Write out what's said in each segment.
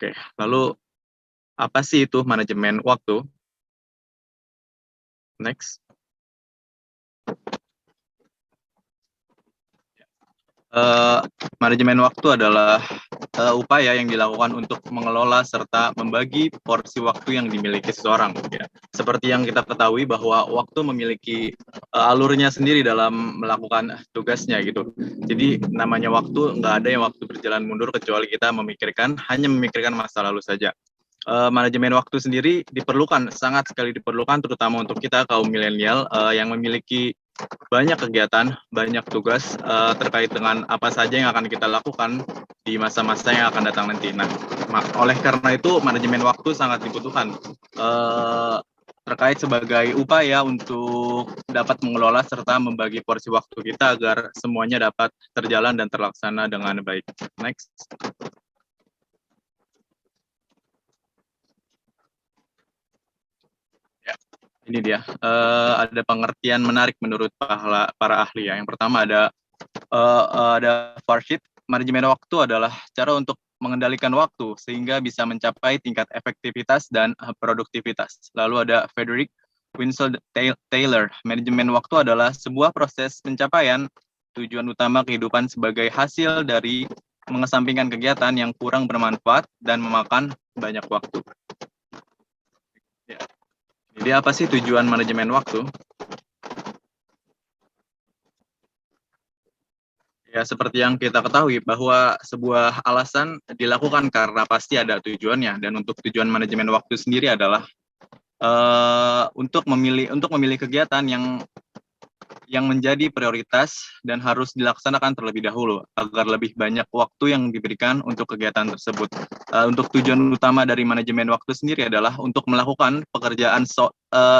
Oke, lalu apa sih itu manajemen waktu? Next. Eh, Manajemen waktu adalah upaya yang dilakukan untuk mengelola serta membagi porsi waktu yang dimiliki seseorang. Ya. Seperti yang kita ketahui bahwa waktu memiliki alurnya sendiri dalam melakukan tugasnya gitu. Jadi namanya waktu, nggak ada yang waktu berjalan mundur kecuali kita hanya memikirkan masa lalu saja. Manajemen waktu sendiri sangat sekali diperlukan, terutama untuk kita kaum milenial yang memiliki banyak kegiatan, banyak tugas terkait dengan apa saja yang akan kita lakukan di masa-masa yang akan datang nanti. Nah, oleh karena itu manajemen waktu sangat dibutuhkan terkait sebagai upaya untuk dapat mengelola serta membagi porsi waktu kita agar semuanya dapat terjalan dan terlaksana dengan baik. Next. Ini dia, ada pengertian menarik menurut para ahli ya. Yang pertama ada Farshid. Manajemen waktu adalah cara untuk mengendalikan waktu sehingga bisa mencapai tingkat efektivitas dan produktivitas. Lalu ada Frederick Winslow Taylor. Manajemen waktu adalah sebuah proses pencapaian tujuan utama kehidupan sebagai hasil dari mengesampingkan kegiatan yang kurang bermanfaat dan memakan banyak waktu. Ya. Jadi apa sih tujuan manajemen waktu? Ya, seperti yang kita ketahui bahwa sebuah alasan dilakukan karena pasti ada tujuannya, dan untuk tujuan manajemen waktu sendiri adalah untuk memilih kegiatan yang menjadi prioritas dan harus dilaksanakan terlebih dahulu agar lebih banyak waktu yang diberikan untuk kegiatan tersebut. Untuk tujuan utama dari manajemen waktu sendiri adalah untuk melakukan pekerjaan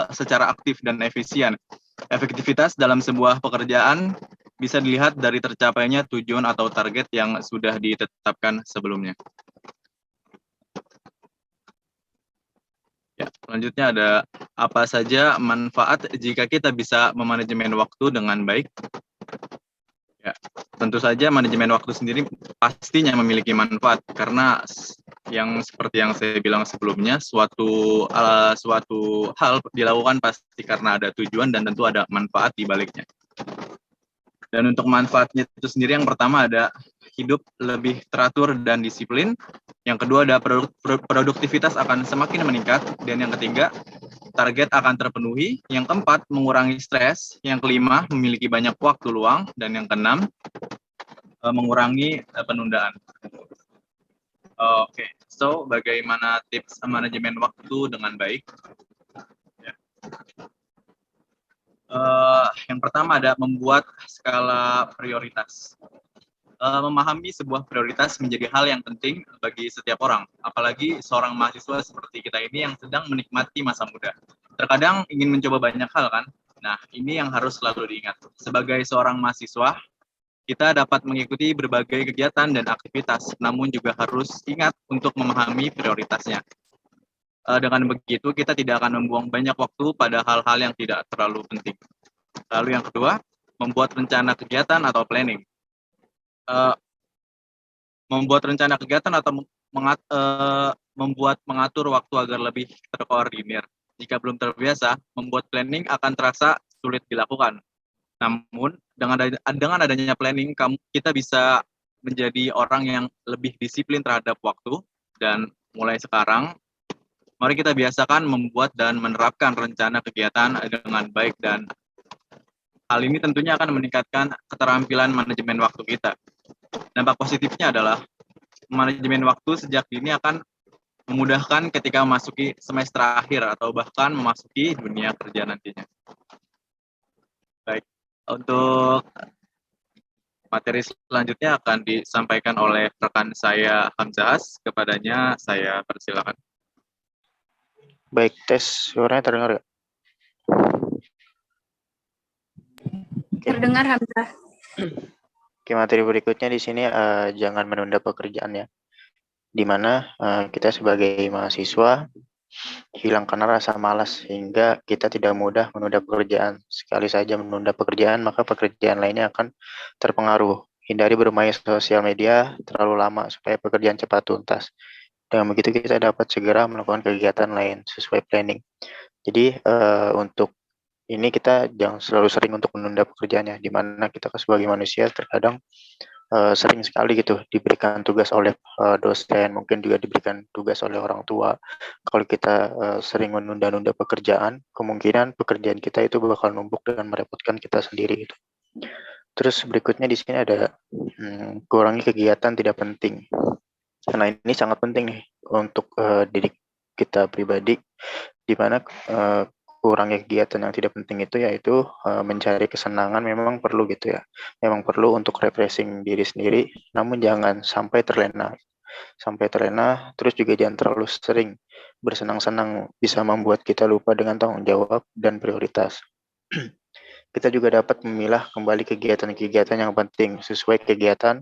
secara aktif dan efisien. Efektivitas dalam sebuah pekerjaan bisa dilihat dari tercapainya tujuan atau target yang sudah ditetapkan sebelumnya. Ya, selanjutnya ada apa saja manfaat jika kita bisa memanajemen waktu dengan baik? Ya, tentu saja manajemen waktu sendiri pastinya memiliki manfaat karena seperti yang saya bilang sebelumnya, suatu hal dilakukan pasti karena ada tujuan dan tentu ada manfaat di baliknya. Dan untuk manfaatnya itu sendiri, yang pertama ada hidup lebih teratur dan disiplin. Yang kedua ada produktivitas akan semakin meningkat. Dan yang ketiga, target akan terpenuhi. Yang keempat, mengurangi stres. Yang kelima, memiliki banyak waktu luang. Dan yang keenam, mengurangi penundaan. Oke, so bagaimana tips manajemen waktu dengan baik? Yang pertama ada membuat skala prioritas. Memahami sebuah prioritas menjadi hal yang penting bagi setiap orang, apalagi seorang mahasiswa seperti kita ini yang sedang menikmati masa muda. Terkadang ingin mencoba banyak hal kan? Nah, ini yang harus selalu diingat. Sebagai seorang mahasiswa, kita dapat mengikuti berbagai kegiatan dan aktivitas, namun juga harus ingat untuk memahami prioritasnya. Dengan begitu, kita tidak akan membuang banyak waktu pada hal-hal yang tidak terlalu penting. Lalu yang kedua, membuat rencana kegiatan atau planning. Membuat rencana kegiatan atau mengatur waktu agar lebih terkoordinir. Jika belum terbiasa, membuat planning akan terasa sulit dilakukan. Namun, dengan adanya planning, kita bisa menjadi orang yang lebih disiplin terhadap waktu. Dan mulai sekarang, mari kita biasakan membuat dan menerapkan rencana kegiatan dengan baik, dan hal ini tentunya akan meningkatkan keterampilan manajemen waktu kita. Dampak positifnya adalah manajemen waktu sejak dini akan memudahkan ketika memasuki semester akhir atau bahkan memasuki dunia kerja nantinya. Baik, untuk materi selanjutnya akan disampaikan oleh rekan saya Hamzahas. Kepadanya saya persilakan. Baik, tes suaranya terdengar ya? Terdengar, Hamzah. Oke, materi berikutnya di sini jangan menunda pekerjaan ya. Di mana kita sebagai mahasiswa hilangkan rasa malas sehingga kita tidak mudah menunda pekerjaan. Sekali saja menunda pekerjaan, maka pekerjaan lainnya akan terpengaruh. Hindari bermain sosial media terlalu lama supaya pekerjaan cepat tuntas. Dengan begitu kita dapat segera melakukan kegiatan lain sesuai planning. Jadi untuk ini kita jangan selalu sering untuk menunda pekerjaannya, di mana kita sebagai manusia terkadang sering sekali gitu diberikan tugas oleh dosen, mungkin juga diberikan tugas oleh orang tua. Kalau kita sering menunda-nunda pekerjaan, kemungkinan pekerjaan kita itu bakal numpuk dan merepotkan kita sendiri gitu. Terus berikutnya di sini ada kurangi kegiatan tidak penting. Karena ini sangat penting nih untuk diri kita pribadi, di mana kurangnya kegiatan yang tidak penting itu yaitu mencari kesenangan memang perlu gitu ya. Memang perlu untuk refreshing diri sendiri, namun jangan sampai terlena. Sampai terlena, terus juga jangan terlalu sering bersenang-senang, bisa membuat kita lupa dengan tanggung jawab dan prioritas. Kita juga dapat memilah kembali kegiatan-kegiatan yang penting sesuai kegiatan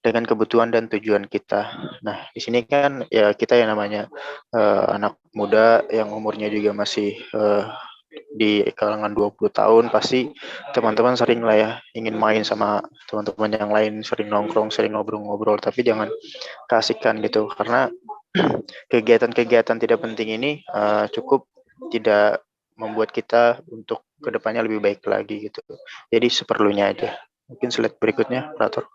dengan kebutuhan dan tujuan kita. Nah, di sini kan ya kita yang namanya anak muda yang umurnya juga masih di kalangan 20 tahun, pasti teman-teman sering lah ya ingin main sama teman-teman yang lain, sering nongkrong, sering ngobrol-ngobrol, tapi jangan keasikan gitu, karena kegiatan-kegiatan tidak penting ini cukup tidak membuat kita untuk kedepannya lebih baik lagi gitu. Jadi seperlunya aja. Mungkin slide berikutnya, operator.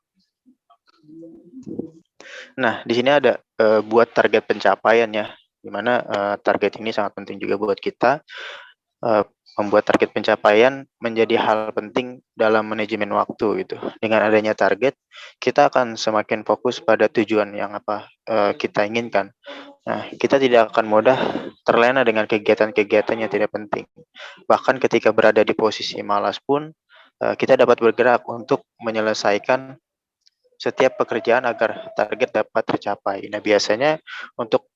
Nah, di sini ada buat target pencapaian ya, di mana target ini sangat penting juga buat kita. Membuat target pencapaian menjadi hal penting dalam manajemen waktu gitu. Dengan adanya target, kita akan semakin fokus pada tujuan yang apa kita inginkan. Nah, kita tidak akan mudah terlena dengan kegiatan-kegiatan yang tidak penting. Bahkan ketika berada di posisi malas pun, kita dapat bergerak untuk menyelesaikan setiap pekerjaan agar target dapat tercapai. Nah, biasanya untuk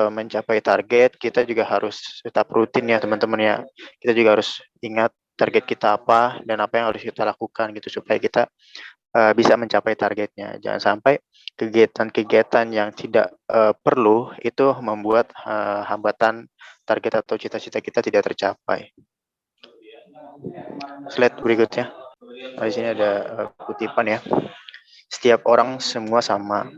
mencapai target, kita juga harus tetap rutin ya teman-teman ya. Kita juga harus ingat target kita apa dan apa yang harus kita lakukan gitu supaya kita bisa mencapai targetnya. Jangan sampai kegiatan-kegiatan yang tidak perlu itu membuat hambatan target atau cita-cita kita tidak tercapai. Slide berikutnya. Nah, di sini ada kutipan ya. Setiap orang semua sama,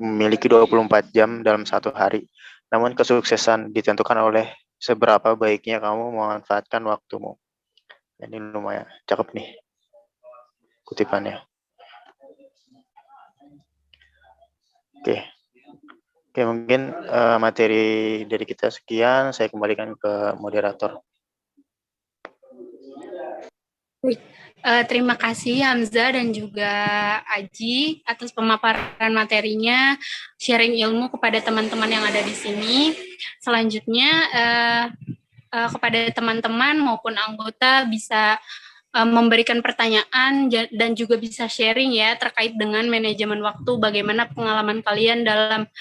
memiliki 24 jam dalam satu hari. Namun kesuksesan ditentukan oleh seberapa baiknya kamu memanfaatkan waktumu. Ini lumayan cakep nih kutipannya. Oke, mungkin materi dari kita sekian. Saya kembalikan ke moderator. Terima kasih Hamzah dan juga Aji atas pemaparan materinya, sharing ilmu kepada teman-teman yang ada di sini. Selanjutnya kepada teman-teman maupun anggota bisa memberikan pertanyaan dan juga bisa sharing ya terkait dengan manajemen waktu, bagaimana pengalaman kalian dalam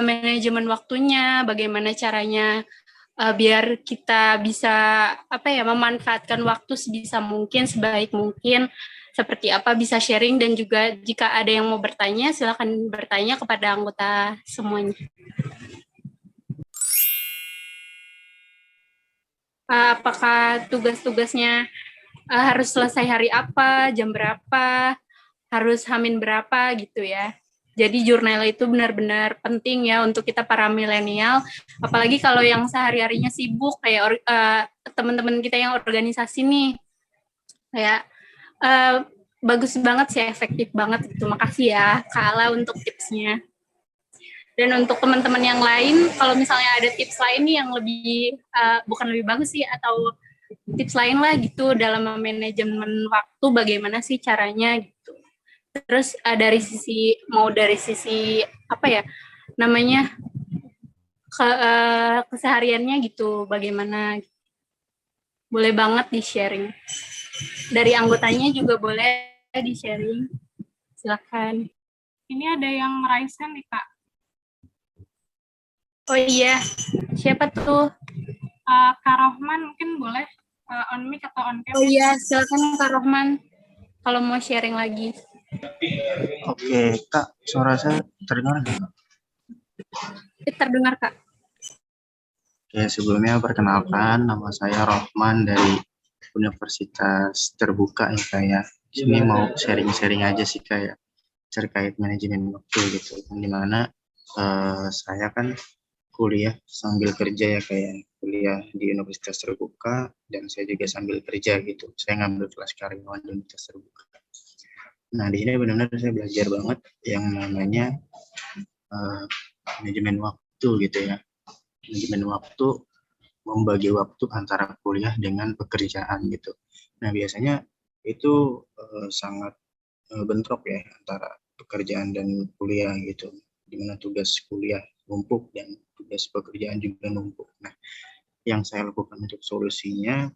manajemen waktunya, bagaimana caranya biar kita bisa memanfaatkan waktu sebisa mungkin, sebaik mungkin, seperti apa bisa sharing, dan juga jika ada yang mau bertanya silakan bertanya kepada anggota semuanya. Apakah tugas-tugasnya harus selesai hari apa, jam berapa, harus hamin berapa gitu ya. Jadi jurnal itu benar-benar penting ya untuk kita para milenial, apalagi kalau yang sehari-harinya sibuk kayak teman-teman kita yang organisasi nih, kayak bagus banget sih, efektif banget gitu. Makasih ya Kak Ala untuk tipsnya. Dan untuk teman-teman yang lain, kalau misalnya ada tips lain nih yang lebih bukan lebih bagus sih, atau tips lain lah gitu dalam manajemen waktu, bagaimana sih caranya gitu. Terus dari sisi apa ya namanya kesehariannya gitu, bagaimana, boleh banget di sharing. Dari anggotanya juga boleh di sharing. Silakan. Ini ada yang raise hand nih Kak. Oh iya, siapa tuh? Kak Rohman mungkin boleh on mic atau on cam. Oh iya, silakan Kak Rohman kalau mau sharing lagi. Oke, Kak, suara saya terdengar nggak? Terdengar, Kak. Oke, sebelumnya perkenalkan, nama saya Rohman dari Universitas Terbuka ya Kak ya. Di sini mau sharing-sharing aja sih kayak terkait manajemen waktu gitu. Dimana Saya kan kuliah sambil kerja ya, kayak kuliah di Universitas Terbuka dan saya juga sambil kerja gitu. Saya ngambil kelas karyawan di Universitas Terbuka. Nah, di sini benar-benar saya belajar banget yang namanya uh, manajemen waktu gitu ya. Manajemen waktu, membagi waktu antara kuliah dengan pekerjaan gitu. Nah, biasanya itu sangat bentrok ya antara pekerjaan dan kuliah gitu, di mana tugas kuliah numpuk dan tugas pekerjaan juga numpuk. Nah, yang saya lakukan untuk solusinya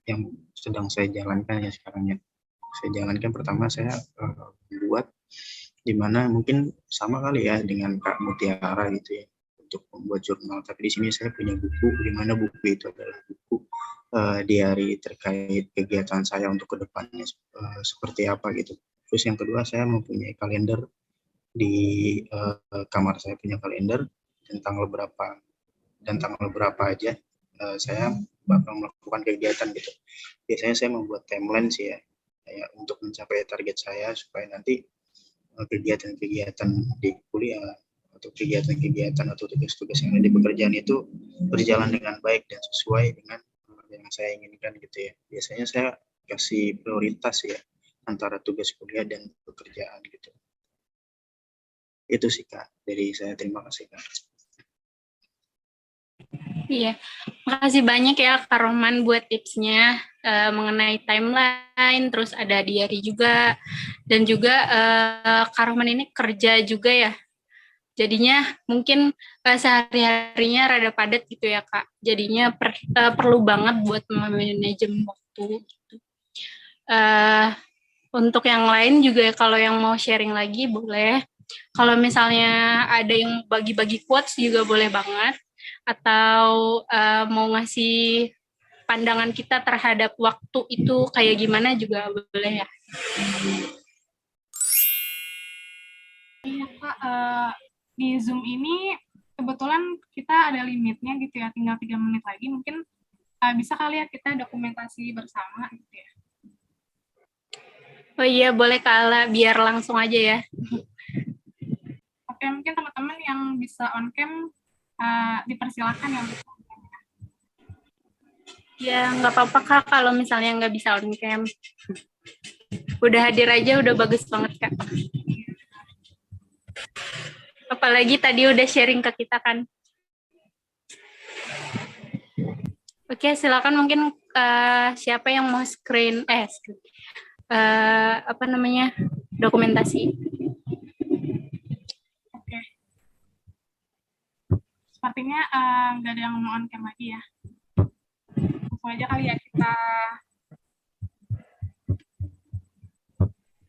yang sedang saya jalankan ya sekarang ya. Saya jalankan, pertama saya buat di mana mungkin sama kali ya dengan Kak Mutiara gitu ya untuk membuat jurnal. Tapi di sini saya punya buku di mana buku itu adalah buku diary terkait kegiatan saya untuk kedepannya seperti apa gitu. Terus yang kedua, saya mempunyai kalender di kamar. Saya punya kalender tentang beberapa aja saya bakal melakukan kegiatan gitu. Biasanya saya membuat timeline sih ya, untuk mencapai target saya supaya nanti kegiatan-kegiatan di kuliah atau kegiatan-kegiatan atau tugas-tugas yang ada di pekerjaan itu berjalan dengan baik dan sesuai dengan yang saya inginkan gitu ya. Biasanya saya kasih prioritas ya antara tugas kuliah dan pekerjaan gitu. Itu sih Kak dari saya. Terima kasih Kak. Iya, makasih banyak ya Kak Rohman buat tipsnya mengenai timeline, terus ada diary juga, dan juga Kak Rohman ini kerja juga ya, jadinya mungkin sehari-harinya rada padat gitu ya Kak, jadinya perlu banget buat manajemen waktu gitu. Untuk yang lain juga kalau yang mau sharing lagi boleh, kalau misalnya ada yang bagi-bagi quotes juga boleh banget, atau mau ngasih pandangan kita terhadap waktu itu kayak gimana juga boleh ya. Iya Kak, di Zoom ini kebetulan kita ada limitnya gitu ya, tinggal 3 menit lagi. Mungkin bisa kali ya kita dokumentasi bersama gitu ya. Oh iya, boleh Kak Ala, biar langsung aja ya. Oke, mungkin teman-teman yang bisa on cam dipersilakan ya untuk on cam. Ya, nggak apa-apa Kak kalau misalnya nggak bisa on cam. Udah hadir aja udah bagus banget Kak. Apalagi tadi udah sharing ke kita kan. Oke, silakan mungkin siapa yang mau dokumentasi. Oke. Sepertinya nggak ada yang mau on cam lagi ya. Langsung aja kali ya kita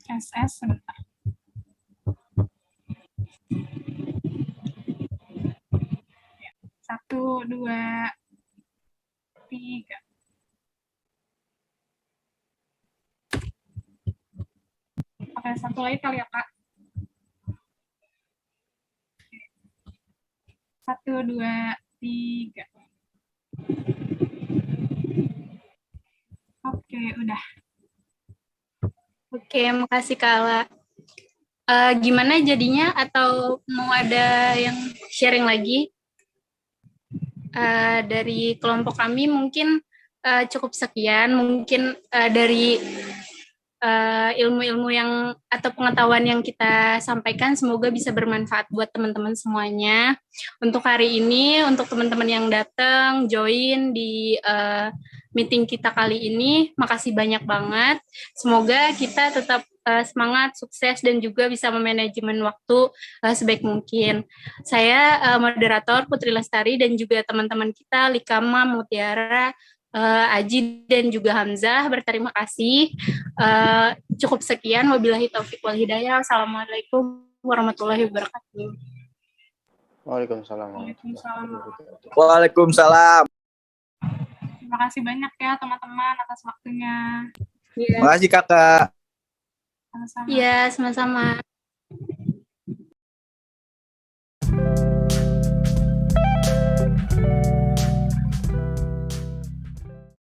SS sebentar. Satu, dua, tiga. Oke, satu lagi kali ya Kak. Satu, dua, tiga. Oke, udah. Oke, makasih Kak Ala. Gimana jadinya atau mau ada yang sharing lagi? Dari kelompok kami mungkin cukup sekian, mungkin dari ilmu-ilmu yang atau pengetahuan yang kita sampaikan semoga bisa bermanfaat buat teman-teman semuanya. Untuk hari ini, untuk teman-teman yang datang, join di meeting kita kali ini, makasih banyak banget. Semoga kita tetap semangat, sukses, dan juga bisa memanajemen waktu sebaik mungkin. Saya moderator Putri Lestari dan juga teman-teman kita, Likama, Mutiara, Aji dan juga Hamzah, berterima kasih. Cukup sekian, wabillahi taufiq wal hidayah. Assalamualaikum warahmatullahi wabarakatuh. Waalaikumsalam. Waalaikumsalam. Terima kasih banyak ya teman-teman atas waktunya. Iya. Terima kasih Kakak. Sama-sama. Iya, sama-sama.